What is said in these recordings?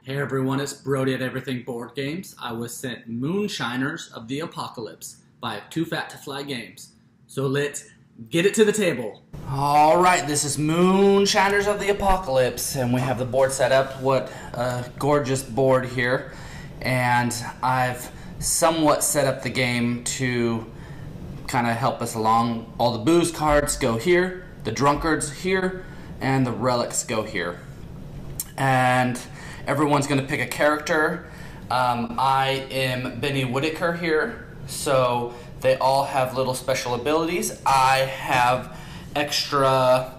Hey everyone, it's Brody at Everything Board Games. I was sent Moonshiners of the Apocalypse by Too Fat to Fly Games. So let's get it to the table. Alright, this is Moonshiners of the Apocalypse, and we have the board set up. What a gorgeous board here. And I've somewhat set up the game to kind of help us along. All the booze cards go here, the drunkards here, and the relics go here. And everyone's going to pick a character. I am Benny Whitaker here, so they all have little special abilities. I have extra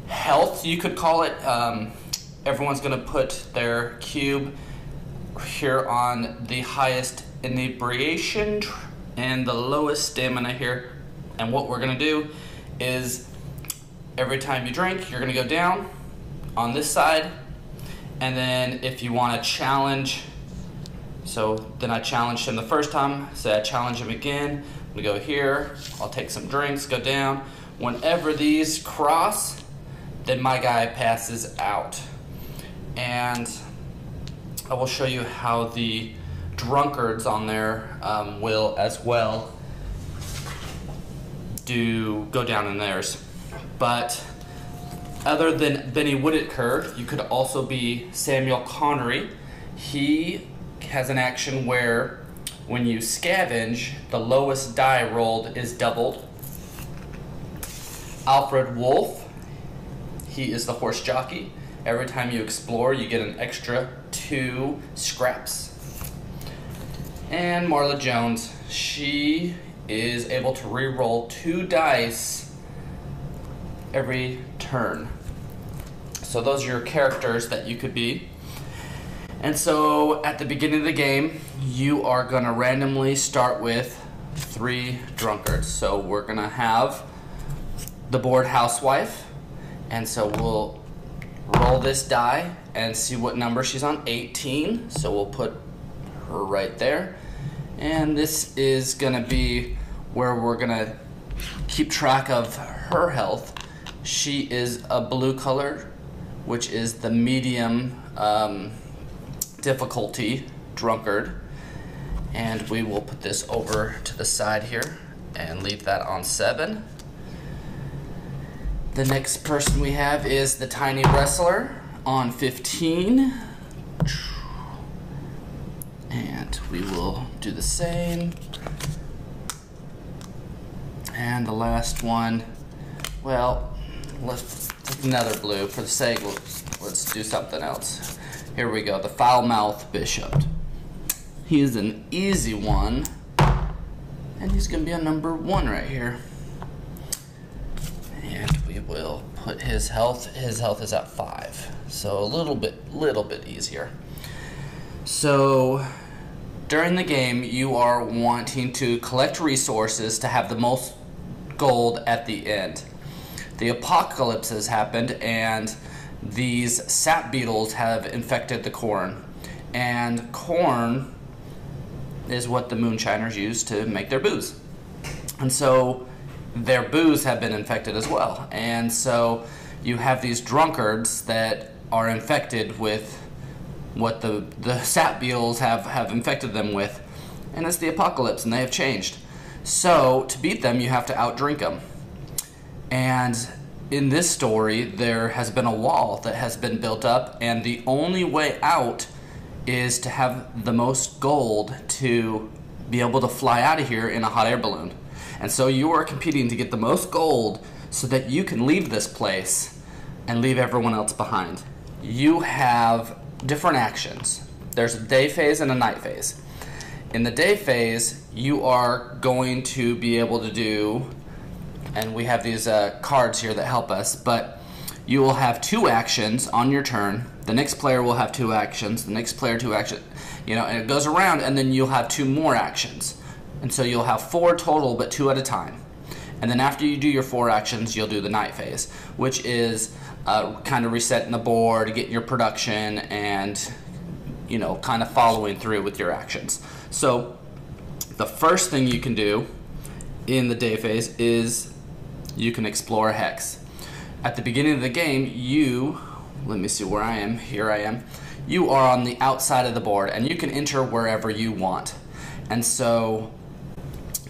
health, you could call it. Everyone's going to put their cube here on the highest inebriation and the lowest stamina here. And what we're going to do is every time you drink, you're going to go down on this side. And then if you want to challenge, so then I challenged him the first time, so I challenge him again. I'm going to go here, I'll take some drinks, go down. Whenever these cross, then my guy passes out. And I will show you how the drunkards on there will as well go down in theirs. But other than Benny Whitaker, you could also be Samuel Connery. He has an action where when you scavenge, the lowest die rolled is doubled. Alfred Wolf, he is the horse jockey. Every time you explore, you get an extra 2 scraps. And Marla Jones, she is able to re-roll 2 dice every turn. So those are your characters that you could be. And so at the beginning of the game, you are going to randomly start with 3 drunkards. So we're going to have the bored housewife, and so we'll roll this die and see what number she's on. 18, so we'll put her right there. And this is going to be where we're going to keep track of her health. She is a blue color, which is the medium difficulty drunkard. And we will put this over to the side here and leave that on 7. The next person we have is the tiny wrestler on 15. And we will do the same. And the last one, well, let's take another blue for the sake. Let's do something else. Here we go, the foul-mouthed bishop. He is an easy one, and he's going to be a number 1 right here. And we will put his health. His health is at 5, so a little bit easier. So during the game, you are wanting to collect resources to have the most gold at the end. The apocalypse has happened, and these sap beetles have infected the corn. And corn is what the moonshiners use to make their booze. And so their booze have been infected as well. And so you have these drunkards that are infected with what the sap beetles have infected them with. And it's the apocalypse, and they have changed. So to beat them, you have to outdrink them. And in this story, there has been a wall that has been built up, and the only way out is to have the most gold to be able to fly out of here in a hot air balloon. And so you are competing to get the most gold so that you can leave this place and leave everyone else behind. You have different actions. There's a day phase and a night phase. In the day phase, you are going to be able to do, and we have these cards here that help us, but you will have 2 actions on your turn. The next player will have 2 actions, the next player 2 actions, and it goes around, and then you'll have 2 more actions. And so you'll have 4 total, but 2 at a time. And then after you do your 4 actions, you'll do the night phase, which is kind of resetting the board, getting your production, and kind of following through with your actions. So the first thing you can do in the day phase is you can explore a hex. At the beginning of the game, let me see where I am. Here I am. you are on the outside of the board, and you can enter wherever you want. And so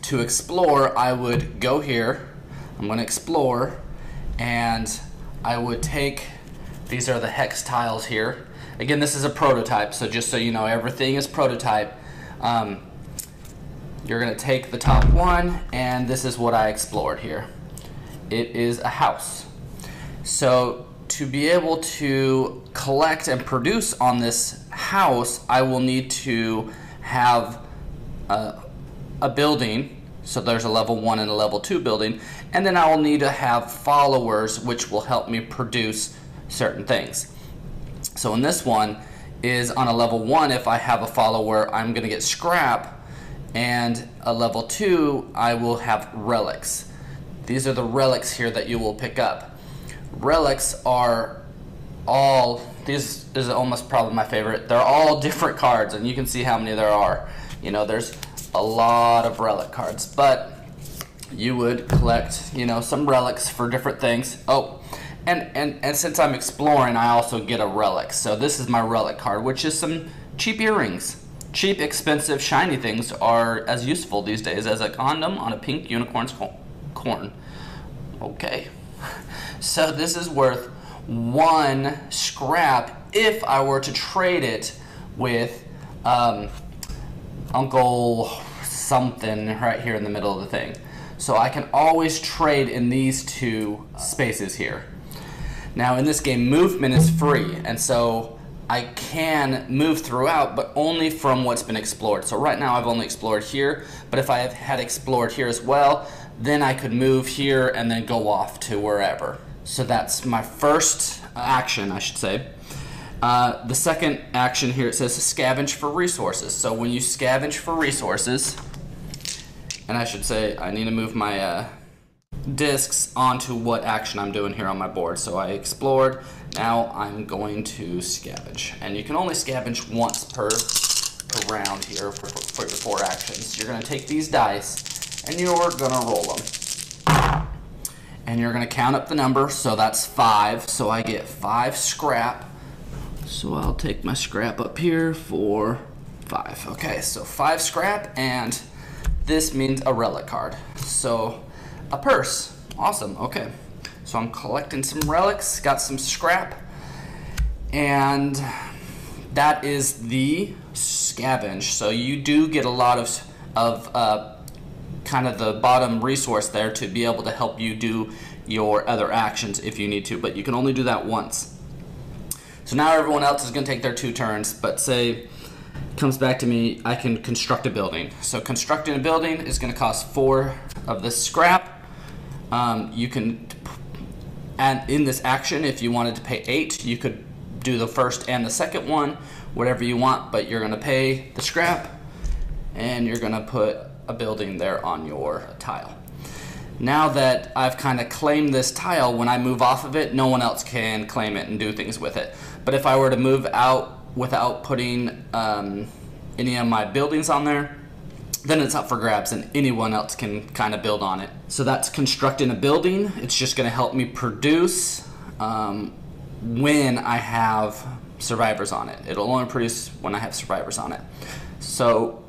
to explore, I would go here. I'm going to explore, and I would take, these are the hex tiles here. Again, this is a prototype, so just so you know, everything is prototype. You're going to take the top one, and this is what I explored here. It is a house. So to be able to collect and produce on this house, I will need to have a building. So there's a level 1 and a level 2 building, and then I will need to have followers, which will help me produce certain things. So in this one is on a level 1, if I have a follower, I'm going to get scrap, and a level 2, I will have relics. These are the relics here that you will pick up. Relics are all, this is almost probably my favorite, they're all different cards, and you can see how many there are. You know, there's a lot of relic cards, but you would collect, you know, some relics for different things. Oh, and since I'm exploring, I also get a relic. So this is my relic card, which is some cheap earrings. Cheap, expensive, shiny things are as useful these days as a condom on a pink unicorn's corn. Okay. So this is worth 1 scrap if I were to trade it with Uncle something right here in the middle of the thing. So I can always trade in these 2 spaces here. Now in this game, movement is free, and so I can move throughout, but only from what's been explored. So right now I've only explored here, but if I had explored here as well, then I could move here and then go off to wherever. So that's my first action, I should say. The second action here, it says scavenge for resources. So when you scavenge for resources, and I should say I need to move my discs onto what action I'm doing here on my board. So I explored, now I'm going to scavenge. And you can only scavenge once per round here for your 4 actions. You're going to take these dice and you're going to roll them. And you're going to count up the number, so that's 5. So I get 5 scrap. So I'll take my scrap up here for 5. Okay, so 5 scrap, and this means a relic card. So a purse. Awesome. Okay. So I'm collecting some relics, got some scrap, and that is the scavenge. So you do get a lot of kind of the bottom resource there to be able to help you do your other actions if you need to, but you can only do that once. So now everyone else is going to take their 2 turns, but say comes back to me, I can construct a building. So constructing a building is going to cost 4 of this scrap. You can, and in this action, if you wanted to pay 8, you could do the first and the second one, whatever you want, but you're going to pay the scrap, and you're going to put a building there on your tile. Now that I've kind of claimed this tile, when I move off of it, no one else can claim it and do things with it. But if I were to move out without putting any of my buildings on there, then it's up for grabs and anyone else can kind of build on it. So that's constructing a building. It's just going to help me produce when I have survivors on it. It'll only produce when I have survivors on it. So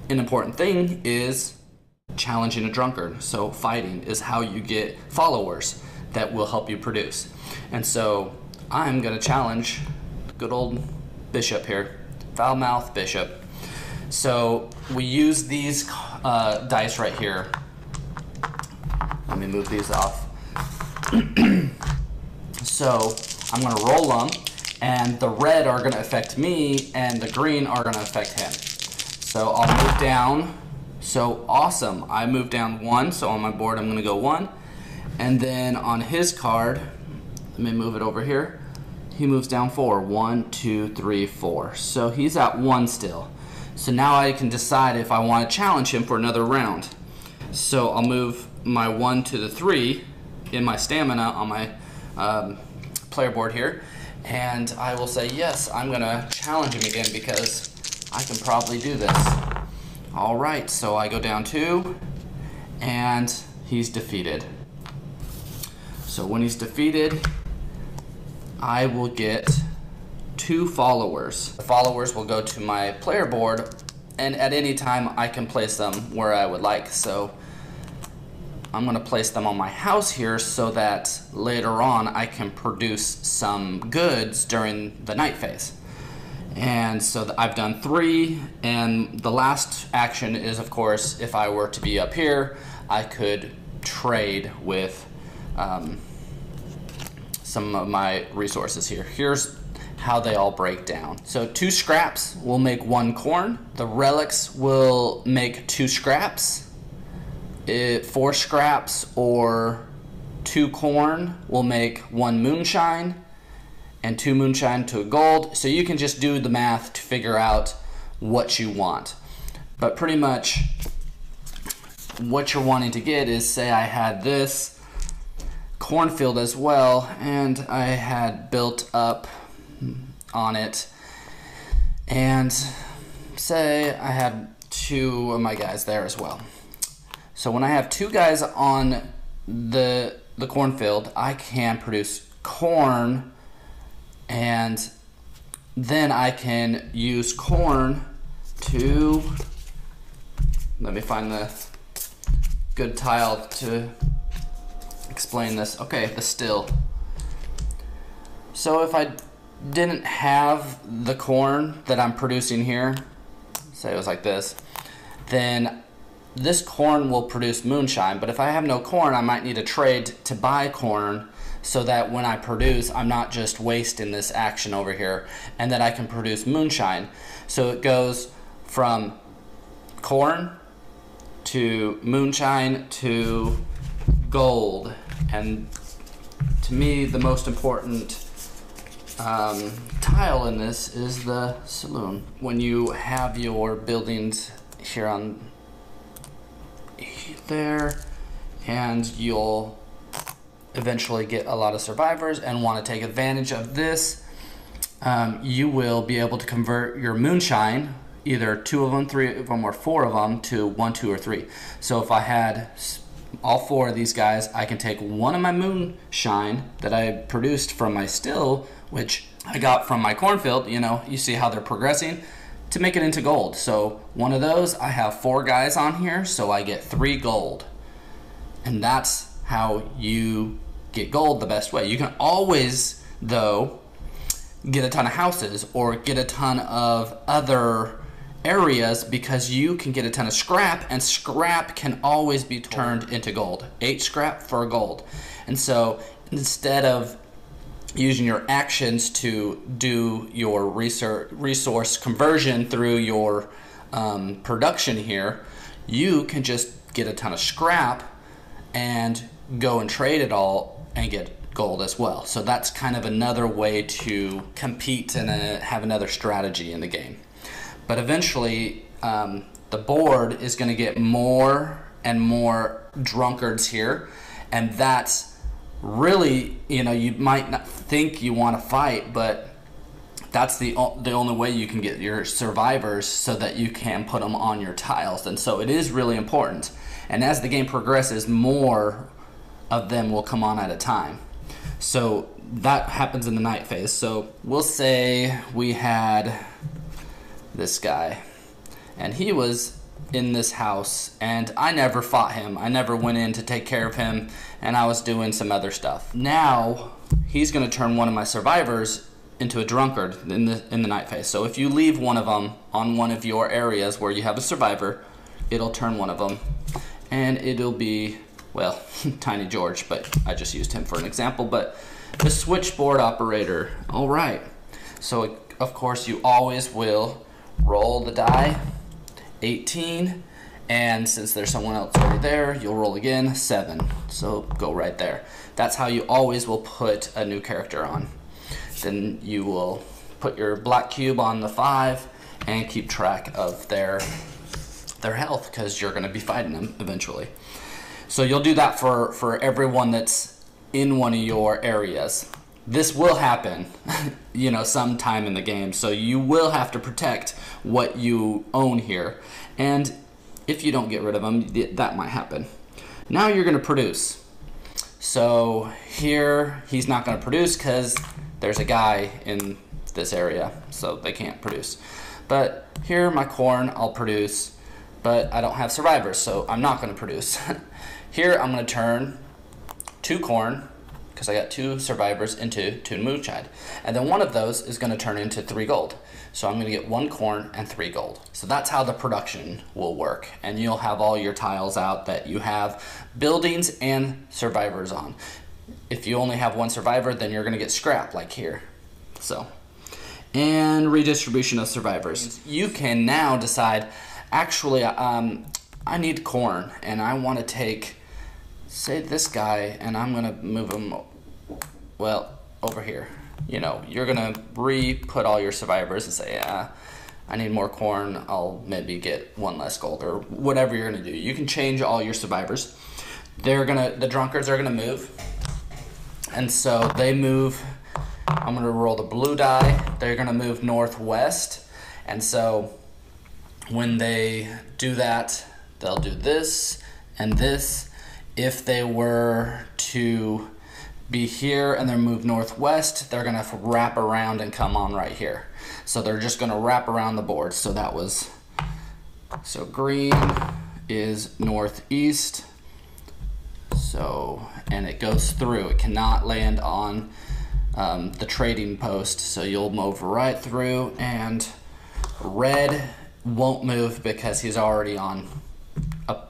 an important thing is challenging a drunkard. So fighting is how you get followers that will help you produce. And so I'm going to challenge good old Bishop here, Foul-Mouthed Bishop. So we use these dice right here. Let me move these off. So I'm going to roll them, and the red are going to affect me, and the green are going to affect him. So I'll move down. So awesome. I moved down 1, so on my board I'm going to go 1. And then on his card, let me move it over here. He moves down 4. 1, 2, 3, 4. So he's at 1 still. So now I can decide if I want to challenge him for another round. So I'll move my 1 to the 3 in my stamina on my player board here. And I will say, yes, I'm going to challenge him again because I can probably do this. All right, so I go down 2, and he's defeated. So when he's defeated, I will get 2 followers. The followers will go to my player board, and at any time I can place them where I would like. So I'm going to place them on my house here so that later on I can produce some goods during the night phase. And so I've done 3, and the last action is, of course, if I were to be up here, I could trade with some of my resources here. Here's how they all break down. So 2 scraps will make 1 corn. The relics will make 2 scraps. 4 scraps or 2 corn will make 1 moonshine, and 2 moonshine to a gold. So you can just do the math to figure out what you want. But pretty much what you're wanting to get is, say I had this cornfield as well, and I had built up on it, and say I had 2 of my guys there as well. So when I have 2 guys on the cornfield, I can produce corn, and then I can use corn to, let me find the good tile to explain this. Okay, the still. So if I didn't have the corn that I'm producing here, say it was like this, then this corn will produce moonshine. But if I have no corn, I might need to trade to buy corn, so that when I produce, I'm not just wasting this action over here, and that I can produce moonshine. So it goes from corn to moonshine to gold. And to me, the most important tile in this is the saloon. When you have your buildings here on there, and you'll eventually get a lot of survivors and want to take advantage of this, you will be able to convert your moonshine, either 2 of them, 3 of them, or 4 of them, to 1, 2, or 3. So if I had all 4 of these guys, I can take 1 of my moonshine that I produced from my still, which I got from my cornfield, you see how they're progressing, to make it into gold. So 1 of those, I have 4 guys on here, so I get 3 gold. And that's how you get gold the best way. You can always, though, get a ton of houses or get a ton of other areas, because you can get a ton of scrap, and scrap can always be turned into gold. 8 scrap for gold. And so instead of using your actions to do your resource conversion through your production here, you can just get a ton of scrap and go and trade it all and get gold as well. So that's kind of another way to compete and have another strategy in the game. But eventually the board is going to get more and more drunkards here, and that's really, you might not think you want to fight, but that's the only way you can get your survivors, so that you can put them on your tiles. And so it is really important. And as the game progresses, more of them will come on at a time. So that happens in the night phase. So we'll say we had this guy, and he was in this house, and I never fought him. I never went in to take care of him, and I was doing some other stuff. Now he's going to turn 1 of my survivors into a drunkard in the night phase. So if you leave 1 of them on one of your areas where you have a survivor, it'll turn 1 of them, and it'll be, well, Tiny George, but I just used him for an example. But the switchboard operator. All right. So of course you always will roll the die. 18, and since there's someone else already there, you'll roll again. 7. So go right there. That's how you always will put a new character on. Then you will put your black cube on the 5 and keep track of their health, because you're going to be fighting them eventually. So you'll do that for everyone that's in one of your areas. This will happen, sometime in the game. So you will have to protect what you own here. And if you don't get rid of them, that might happen. Now you're going to produce. So here he's not going to produce because there's a guy in this area, so they can't produce. But here, my corn, I'll produce, but I don't have survivors, so I'm not going to produce. Here, I'm going to turn 2 corn, because I got 2 survivors, into 2 moonshine. And then one of those is going to turn into 3 gold. So I'm going to get 1 corn and 3 gold. So that's how the production will work. And you'll have all your tiles out that you have buildings and survivors on. If you only have 1 survivor, then you're going to get scrap, like here. So, and redistribution of survivors. You can now decide, actually, I need corn, and I want to take, say, this guy, and I'm going to move him, well, over here. You know, you're going to re-put all your survivors and say, yeah, I need more corn, I'll maybe get 1 less gold, or whatever you're going to do. You can change all your survivors. The drunkards are going to move, and so they move. I'm going to roll the blue die. They're going to move northwest, and so when they do that, they'll do this and this. If they were to be here and they're moved northwest, they're going to wrap around and come on right here. So they're just going to wrap around the board. So that was, so green is northeast. So, and it goes through. It cannot land on the trading post. So you'll move right through, and red won't move because he's already on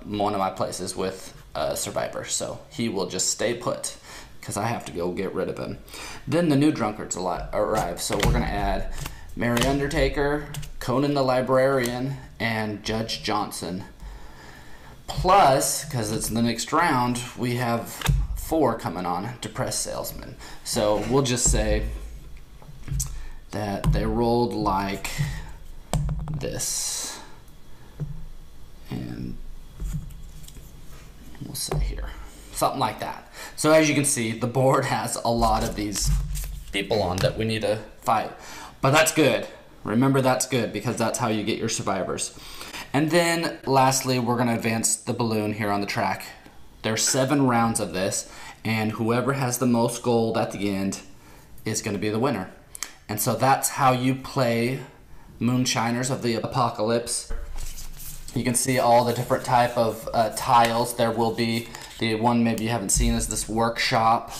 one of my places with a survivor. So he will just stay put, because I have to go get rid of him. Then the new drunkards arrive. So we're going to add Mary Undertaker, Conan the Librarian, and Judge Johnson. Plus, because it's the next round, we have 4 coming on, Depressed Salesman. So we'll just say that they rolled like this. And we'll say here. Something like that. So as you can see, the board has a lot of these people on that we need to fight. But that's good. Remember, that's good, because that's how you get your survivors. And then lastly, we're going to advance the balloon here on the track. There's 7 rounds of this, and whoever has the most gold at the end is going to be the winner. And so that's how you play Moonshiners of the Apocalypse. You can see all the different type of tiles. There will be the one maybe you haven't seen is this workshop.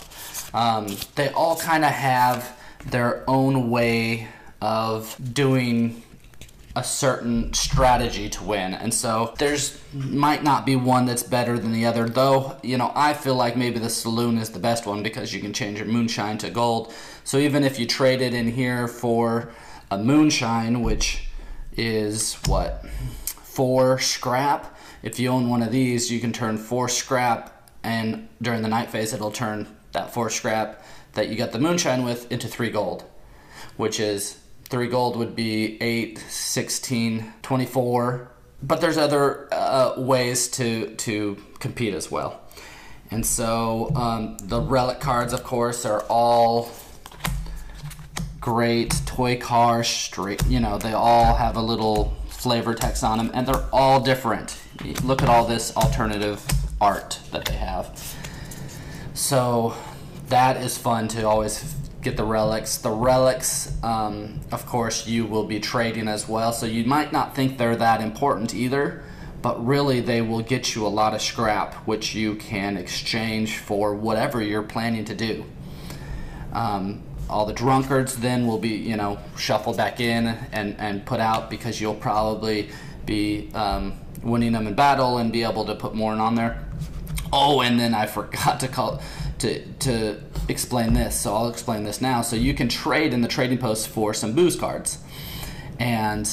They all kind of have their own way of doing a certain strategy to win, and so there's might not be one that's better than the other, though, you know, I feel like maybe the saloon is the best one because you can change your moonshine to gold. So even if you trade it in here for a moonshine, which is what, 4 scrap, if you own one of these, you can turn 4 scrap, and during the night phase it'll turn that 4 scrap that you got the moonshine with into 3 gold, which is 3 gold would be 8, 16, 24. But there's other ways to compete as well. And so the relic cards, of course, are all great. Toy cars, straight, you know, they all have a little flavor text on them, and they're all different. Look at all this alternative art that they have. So that is fun to always get the relics. The relics, of course, you will be trading as well, so you might not think they're that important either, but really they will get you a lot of scrap, which you can exchange for whatever you're planning to do. All the drunkards then will be, you know, shuffled back in and put out, because you'll probably be winning them in battle and be able to put more on there. Oh, and then I forgot to explain this, so I'll explain this now. So you can trade in the trading post for some booze cards. And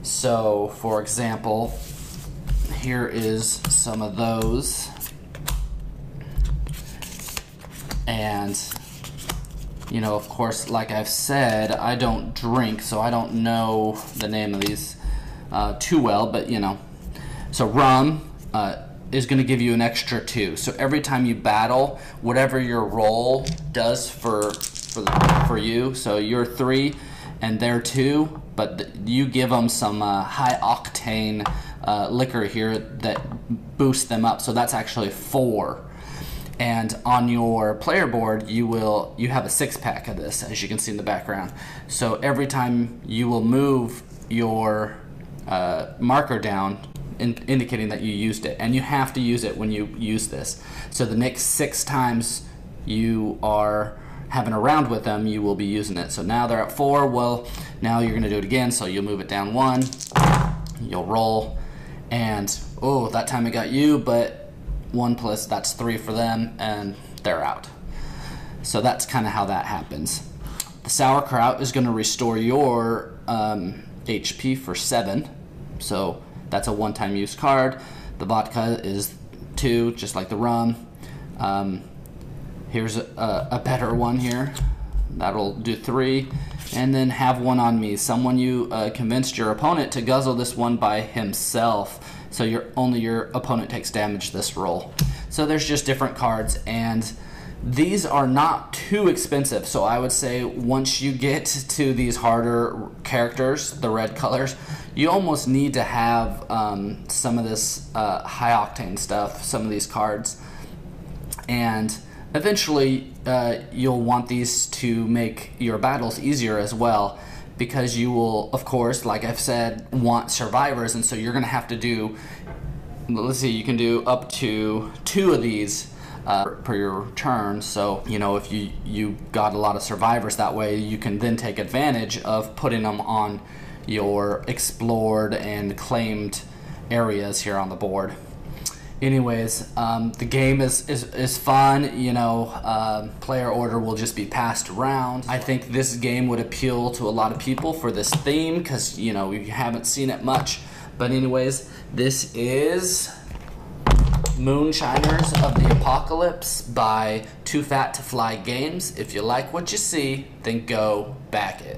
so, for example, here is some of those. And, you know, of course, like I've said, I don't drink, so I don't know the name of these too well, but, you know. So rum is going to give you an extra 2. So every time you battle, whatever your roll does for you, so you're 3 and they're 2, but you give them some high octane liquor here that boosts them up, so that's actually 4. And on your player board, you have a 6-pack of this, as you can see in the background. So every time you will move your marker down, indicating that you used it, and you have to use it when you use this. So the next 6 times you are having a round with them, you will be using it. So now they're at 4. Well, now you're going to do it again. So you'll move it down 1, you'll roll, and oh, that time it got you, but 1 plus, that's 3 for them, and they're out. So that's kind of how that happens. The sauerkraut is going to restore your HP for 7. So that's a one-time use card. The vodka is 2, just like the rum. Here's a better one here. That'll do 3. And then have one on me. Someone you convinced your opponent to guzzle this one by himself. So only your opponent takes damage this roll. So there's just different cards, and these are not too expensive. So I would say once you get to these harder characters, the red colors, you almost need to have some of this high octane stuff, some of these cards. And eventually you'll want these to make your battles easier as well, because you will, of course, like I've said, want survivors, and so you're going to have to do, let's see, you can do up to 2 of these per your turn. So, you know, if you got a lot of survivors that way, you can then take advantage of putting them on your explored and claimed areas here on the board. Anyways, the game is fun. You know, player order will just be passed around. I think this game would appeal to a lot of people for this theme, because, you know, you haven't seen it much. But anyways, this is Moonshiners of the Apocalypse by Too Fat to Fly Games. If you like what you see, then go back it.